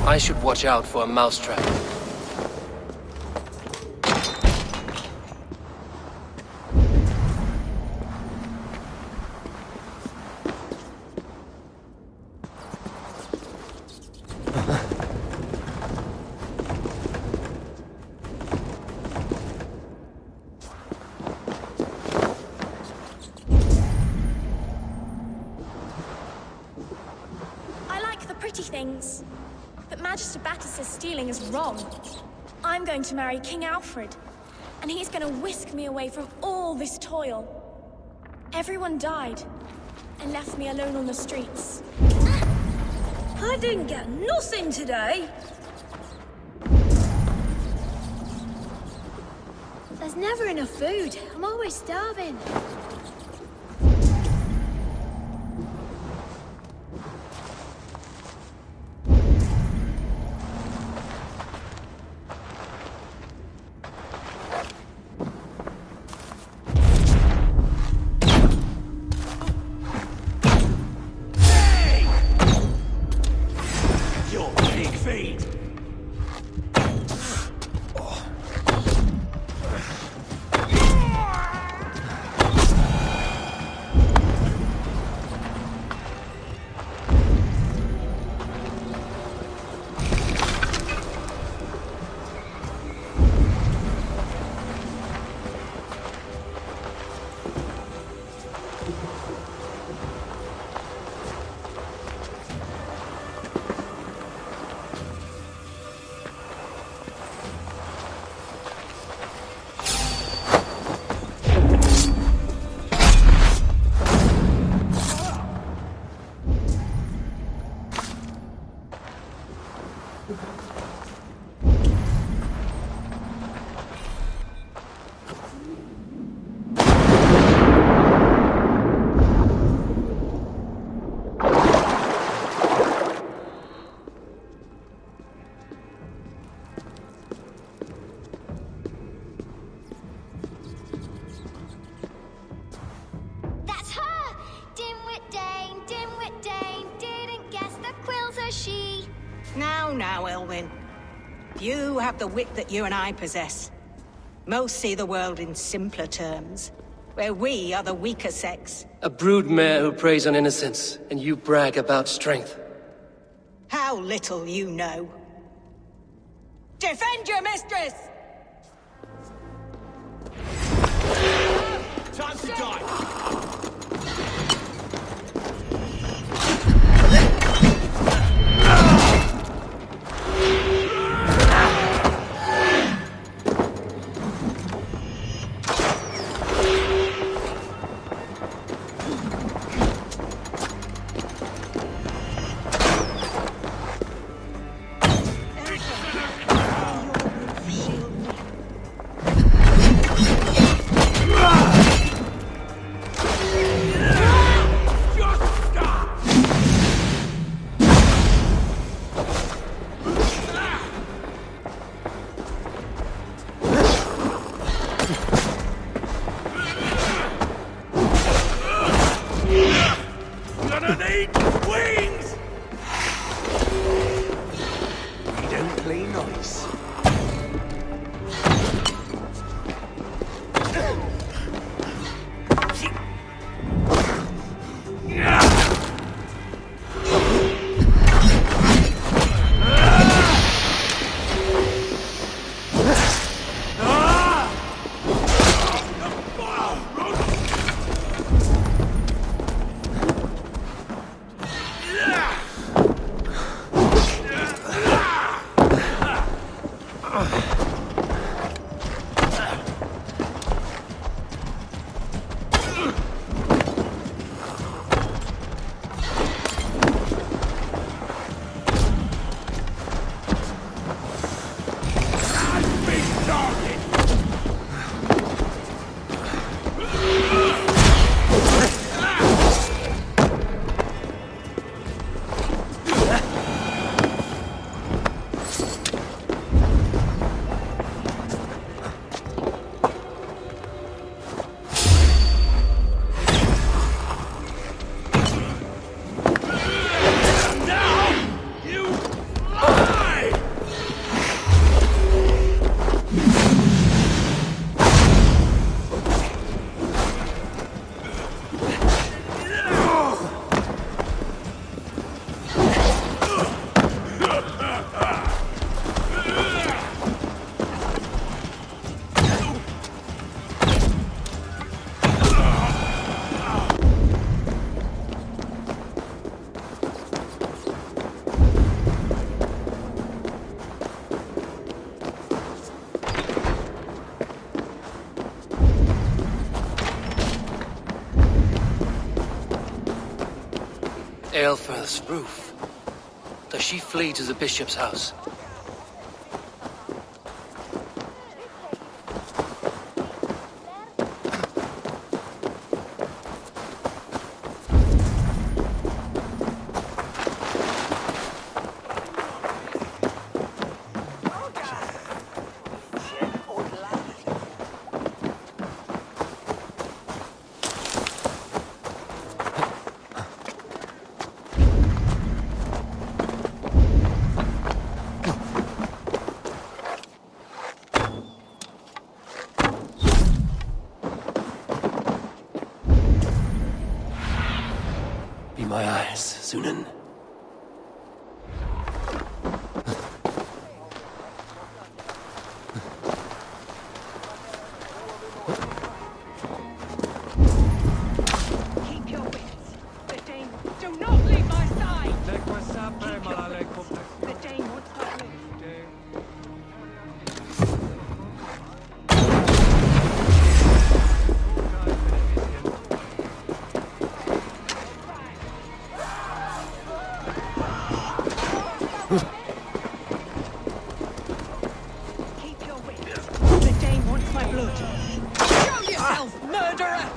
I should watch out for a mousetrap. Things. But Magister Battus' stealing is wrong. I'm going to marry King Alfred, and he's going to whisk me away from all this toil. Everyone died, and left me alone on the streets. I didn't get nothing today. There's never enough food. I'm always starving. Now, Elwyn. You have the wit that you and I possess. Most see the world in simpler terms, where we are the weaker sex. A broodmare who preys on innocence, and you brag about strength. How little you know. Defend your mistress! Time to die! EALHERTH's roof. Does she flee to the bishop's house? Be my eyes, Sunan. Keep your wits. The Dane, do not leave my side! Keep your wits. The Dane wants my blood. Keep your wits. The Dane wants my blood. Show yourself, murderer!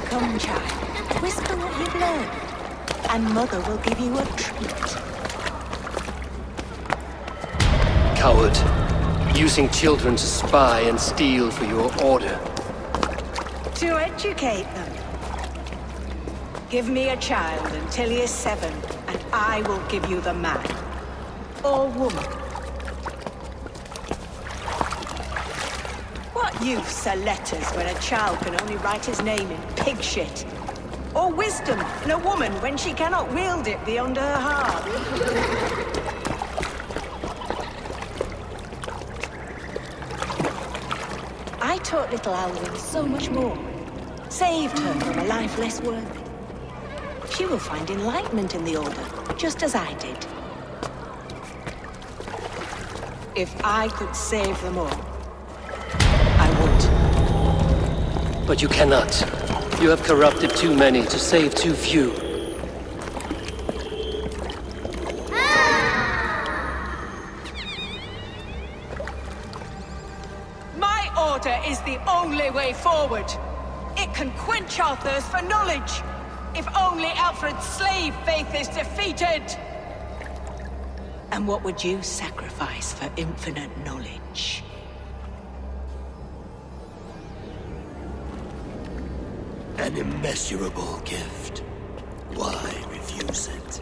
Come, child. Whisper what you've learned, and Mother will give you a treat. Coward. Using children to spy and steal for your order. To educate them. Give me a child until he is 7, and I will give you the man. Or woman. What use are letters when a child can only write his name in pig shit? Or wisdom in a woman when she cannot wield it beyond her heart? I taught little Alwyn so much more. Saved her from a life less worthy. She will find enlightenment in the Order, just as I did. If I could save them all, I would. But you cannot. You have corrupted too many to save too few. My order is the only way forward. It can quench our thirst for knowledge. If only Alfred's slave faith is defeated. And what would you sacrifice for infinite knowledge? An immeasurable gift. Why refuse it?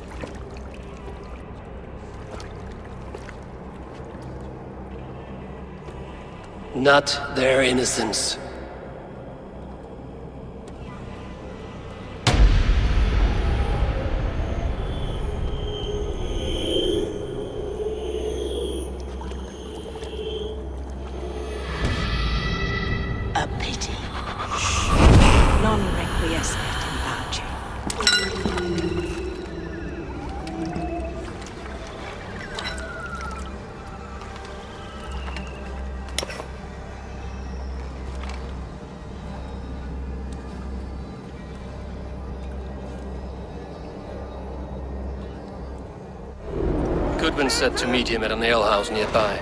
Not their innocence. Goodwin said to meet him at an alehouse nearby.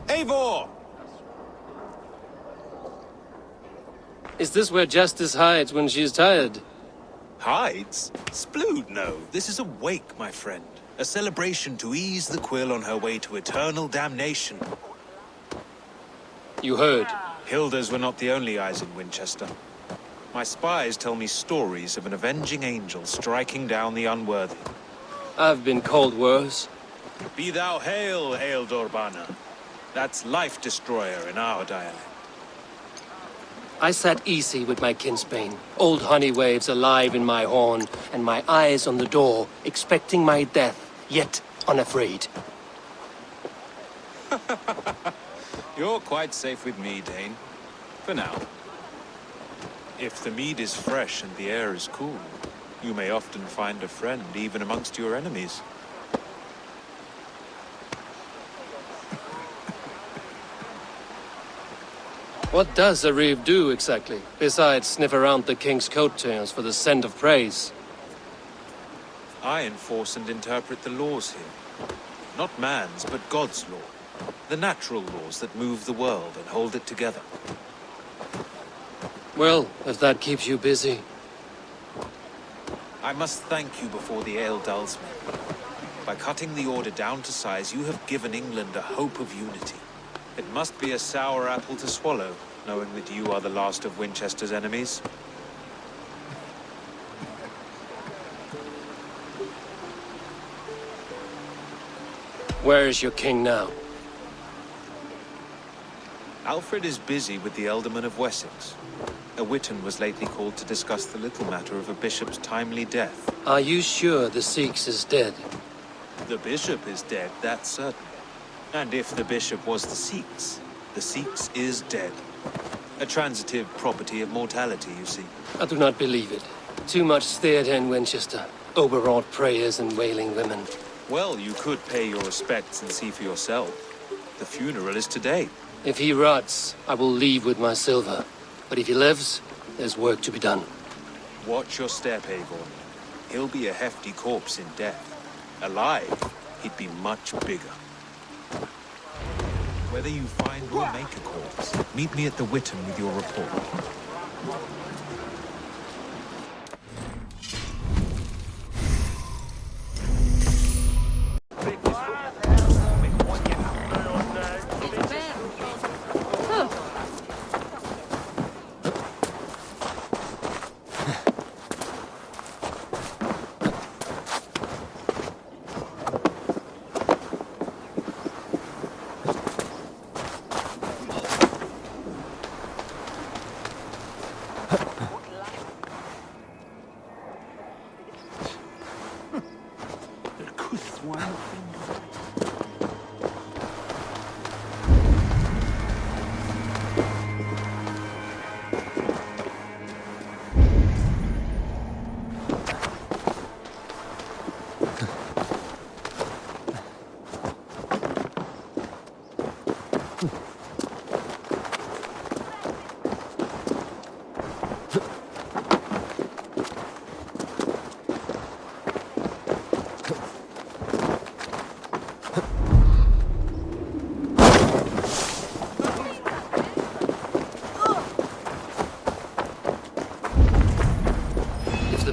Eivor! Is this where Justice hides when she's tired? Hides? Splood, no. This is a wake, my friend. A celebration to ease the quill on her way to eternal damnation. You heard. Hilda's were not the only eyes in Winchester. My spies tell me stories of an avenging angel striking down the unworthy. I've been called worse. Be thou hail, Eildorbana. That's Life Destroyer in our dialect. I sat easy with my kinsbane, old honey waves alive in my horn, and my eyes on the door, expecting my death, yet unafraid. You're quite safe with me, Dane. For now. If the mead is fresh and the air is cool, you may often find a friend even amongst your enemies. What does a reeve do exactly, besides sniff around the king's coattails for the scent of praise? I enforce and interpret the laws here. Not man's, but God's law. The natural laws that move the world and hold it together. Well, if that keeps you busy. I must thank you before the ale dulls me. By cutting the Order down to size, you have given England a hope of unity. It must be a sour apple to swallow, knowing that you are the last of Winchester's enemies. Where is your king now? Alfred is busy with the Ealdorman of Wessex. A Witan was lately called to discuss the little matter of a bishop's timely death. Are you sure the Seax is dead? The bishop is dead, that's certain. And if the bishop was the Seax is dead. A transitive property of mortality, you see. I do not believe it. Too much theatre in Winchester. Overwrought prayers and wailing women. Well, you could pay your respects and see for yourself. The funeral is today. If he rots, I will leave with my silver. But if he lives, there's work to be done. Watch your step, Eivor. He'll be a hefty corpse in death. Alive, he'd be much bigger. Whether you find or make a corpse, meet me at the Witan with your report.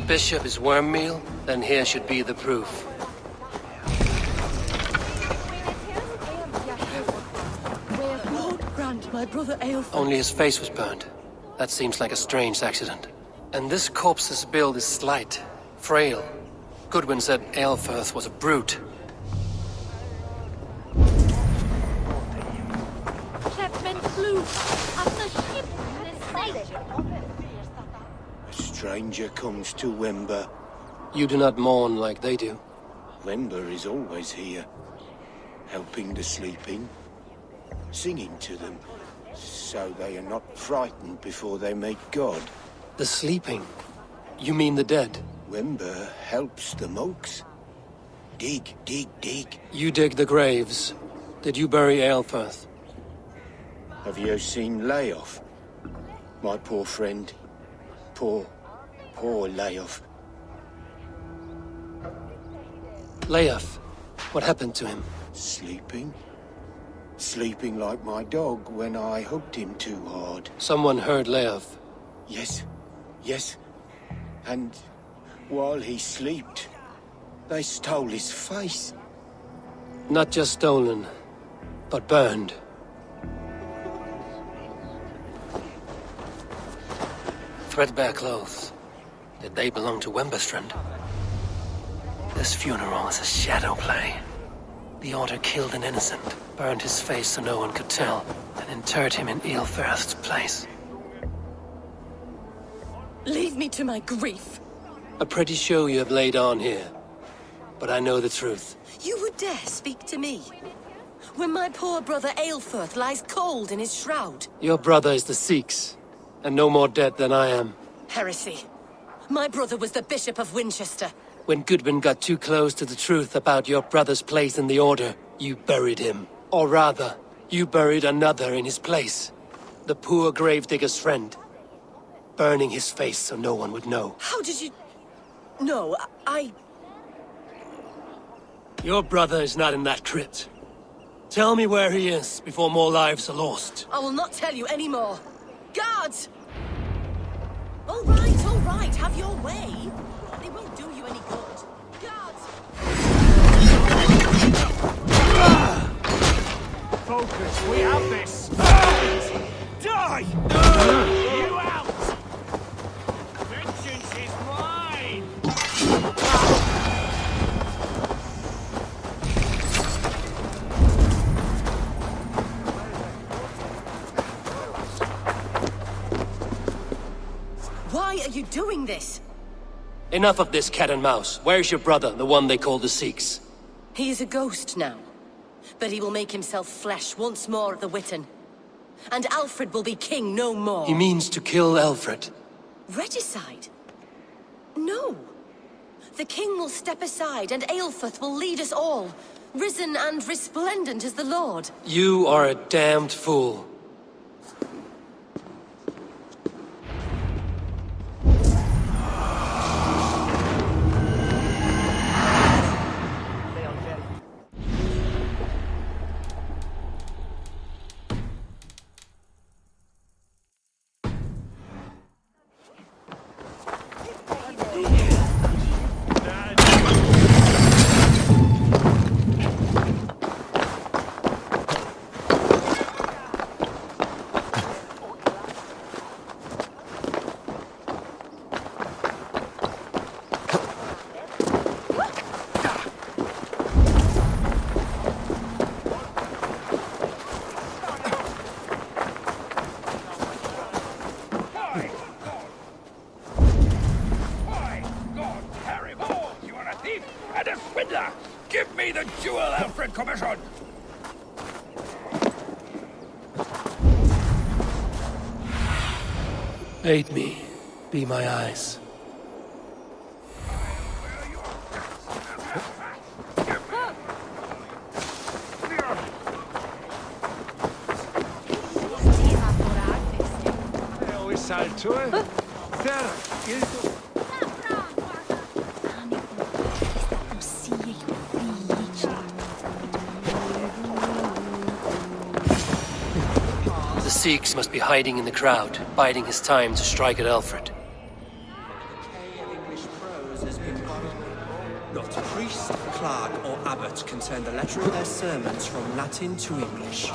bishop is worm meal, then here should be the proof. Lord grant my brother Eivor. Only his face was burned. That seems like a strange accident. And this corpse's build is slight, frail. Goodwin said EALHERTH was a brute. A stranger comes to Wember. You do not mourn like they do. Wember is always here, helping the sleeping, singing to them, so they are not frightened before they meet God. The sleeping? You mean the dead? Wember helps the monks. Dig, dig, dig. You dig the graves. Did you bury EALHERTH? Have you seen Layoff? My poor friend. Poor Layoff. Layoff? What happened to him? Sleeping? Sleeping like my dog when I hugged him too hard. Someone heard Layoff. Yes. And while he slept, they stole his face. Not just stolen, but burned. Threadbare clothes. Did they belong to Wemberstrand? This funeral is a shadow play. The Order killed an innocent, burned his face so no one could tell, and interred him in EALHERTH's place. Leave me to my grief. A pretty show you have laid on here. But I know the truth. You would dare speak to me? When my poor brother EALHERTH lies cold in his shroud. Your brother is the Seax, and no more dead than I am. Heresy. My brother was the Bishop of Winchester. When Goodwin got too close to the truth about your brother's place in the Order, you buried him. Or rather, you buried another in his place. The poor gravedigger's friend. Burning his face so no one would know. How did you... No, I... Your brother is not in that crypt. Tell me where he is before more lives are lost. I will not tell you anymore. Guards! All right, have your way. They won't do you any good. Guards! Focus, we have this! Die! You out! Vengeance is mine! Why are you doing this? Enough of this cat and mouse. Where's your brother, the one they call the Seax? He is a ghost now. But he will make himself flesh once more at the Witten. And Alfred will be king no more. He means to kill Alfred. Regicide? No. The king will step aside and EALHERTH will lead us all. Risen and resplendent as the Lord. You are a damned fool. Give me the jewel Alfred commissioned! Aid me. Be my eyes. The Seax must be hiding in the crowd, biding his time to strike at Alfred. has been borrowed. Not priest, clerk, or abbot can turn the letter of their sermons from Latin to English.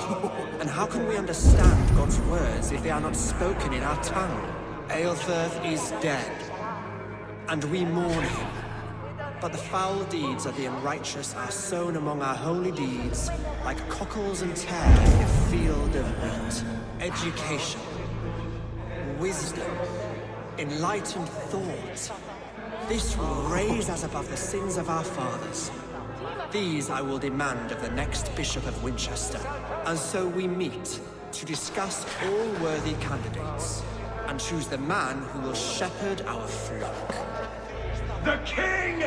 And how can we understand God's words if they are not spoken in our tongue? EALHERTH is dead, and we mourn him. But the foul deeds of the unrighteous are sown among our holy deeds, like cockles and tares in a field of wheat. Education, wisdom, enlightened thought. This will raise us above the sins of our fathers. These I will demand of the next Bishop of Winchester. And so we meet to discuss all worthy candidates and choose the man who will shepherd our flock. The king!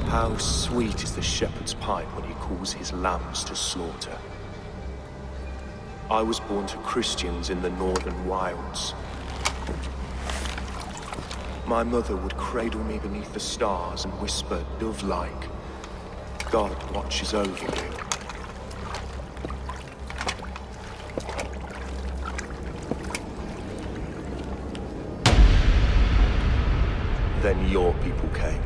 How sweet is the shepherd's pipe when he calls his lambs to slaughter. I was born to Christians in the northern wilds. My mother would cradle me beneath the stars and whisper, dove-like, God watches over you. Then your people came,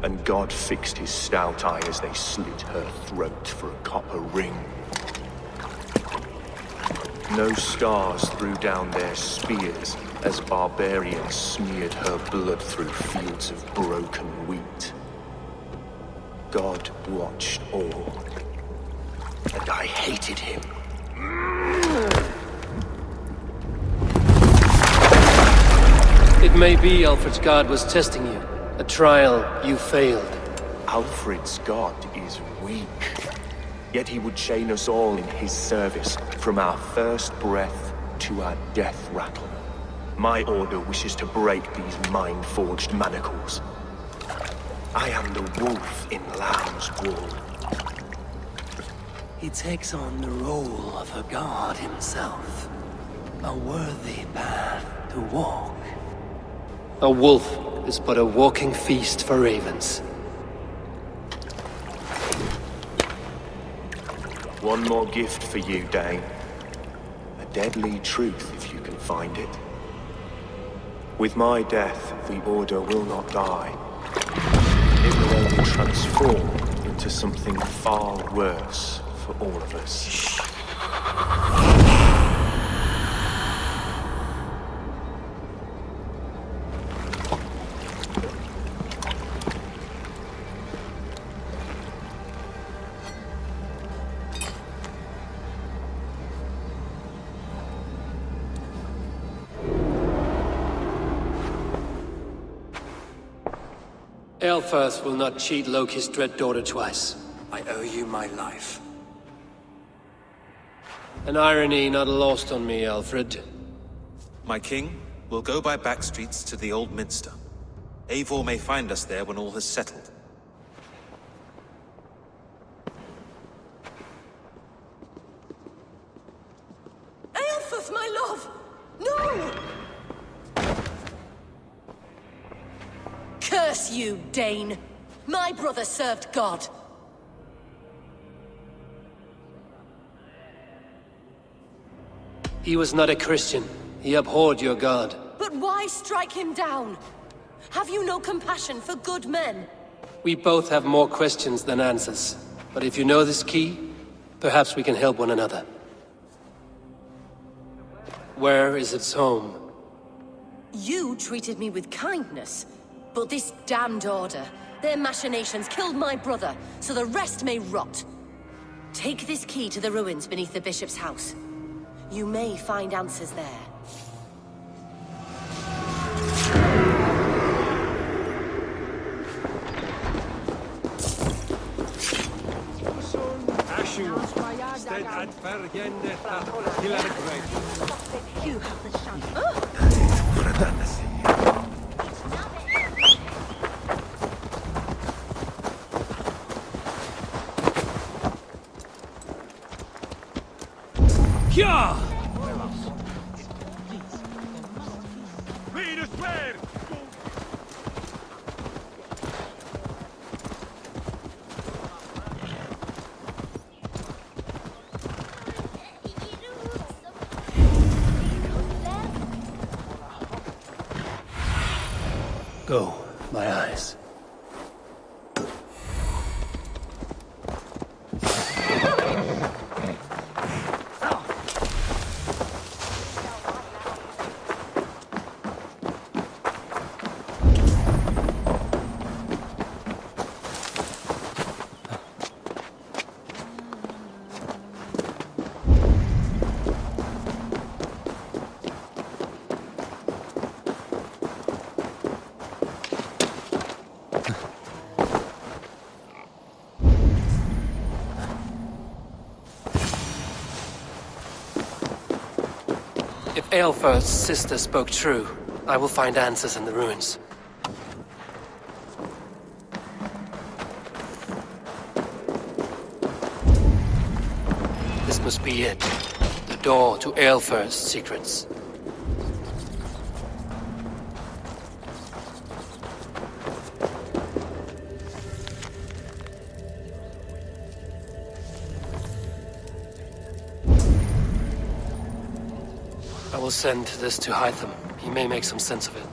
and God fixed his stout eye as they slit her throat for a copper ring. No stars threw down their spears as barbarians smeared her blood through fields of broken wheat. God watched all, and I hated him. It may be Alfred's god was testing you. A trial you failed. Alfred's god is weak. Yet he would chain us all in his service, from our first breath to our death rattle. My order wishes to break these mind-forged manacles. I am the wolf in lamb's wool. He takes on the role of a god himself. A worthy path to walk. A wolf is but a walking feast for ravens. One more gift for you, Dane. A deadly truth, if you can find it. With my death, the Order will not die. It will only transform into something far worse for all of us. EALHERTH will not cheat Loki's dread daughter twice. I owe you my life. An irony not lost on me, Alfred. My king, we'll go by back streets to the Old Minster. Eivor may find us there when all has settled. EALHERTH, my love! No! Curse you, Dane! My brother served God. He was not a Christian. He abhorred your god. But why strike him down? Have you no compassion for good men? We both have more questions than answers. But if you know this key, perhaps we can help one another. Where is its home? You treated me with kindness. But this damned order, their machinations killed my brother, so the rest may rot. Take this key to the ruins beneath the bishop's house. You may find answers there. You have the chance. Yeah! Lead us where? Go, my eyes. If Eilherth's sister spoke true, I will find answers in the ruins. This must be it. The door to Eilherth's secrets. I will send this to Hytham. He may make some sense of it.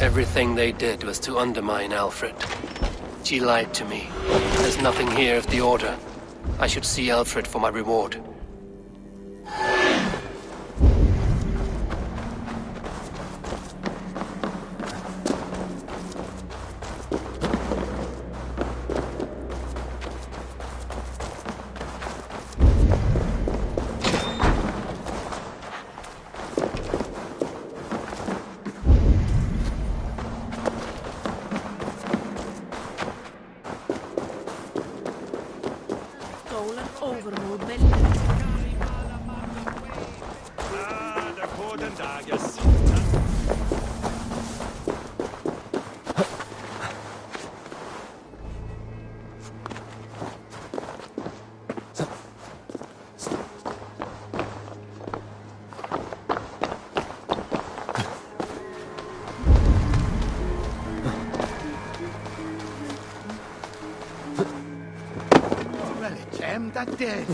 Everything they did was to undermine Alfred. She lied to me. There's nothing here of the Order. I should see Alfred for my reward. That dead.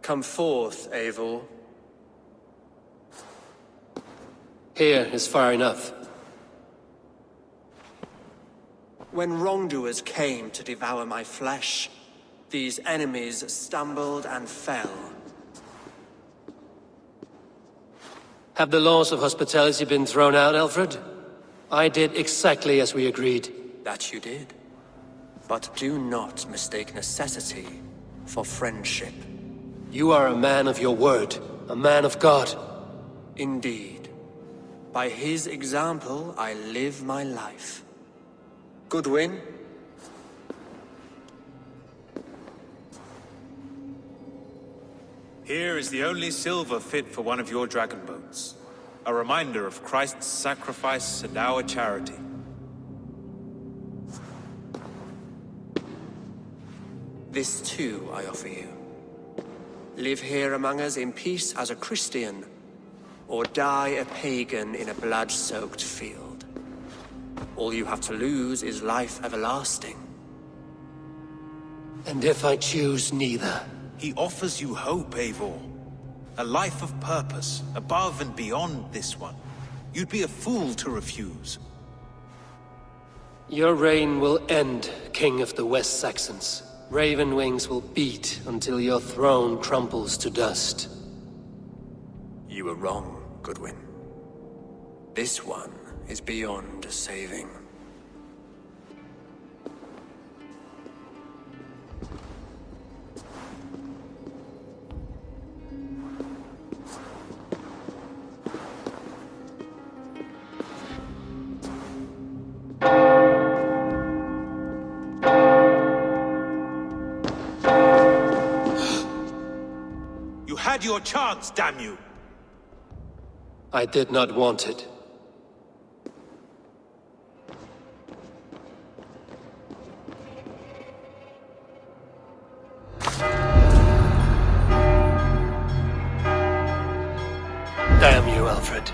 Come forth, Eivor. Here is far enough. When wrongdoers came to devour my flesh, these enemies stumbled and fell. Have the laws of hospitality been thrown out, Alfred? I did exactly as we agreed. That you did. But do not mistake necessity for friendship. You are a man of your word, a man of God. Indeed. By his example, I live my life. Goodwin? Here is the only silver fit for one of your dragon boats. A reminder of Christ's sacrifice and our charity. This too I offer you. Live here among us in peace as a Christian, or die a pagan in a blood-soaked field. All you have to lose is life everlasting. And if I choose neither? He offers you hope, Eivor. A life of purpose, above and beyond this one. You'd be a fool to refuse. Your reign will end, King of the West Saxons. Raven wings will beat until your throne crumbles to dust. You were wrong, Goodwin. This one is beyond saving. You had your chance, damn you! I did not want it. Damn you, Alfred.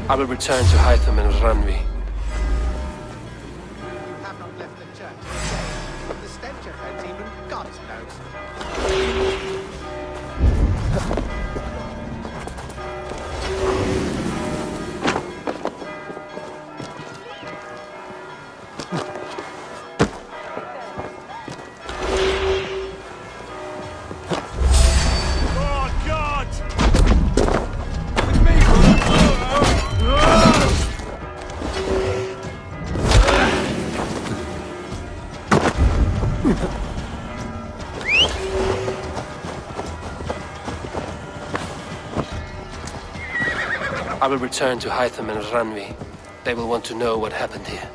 I will return to Hytham and Ranvi. Have not left the church. The stench of her demon, God knows. I will return to Hytham and Ranvi. They will want to know what happened here.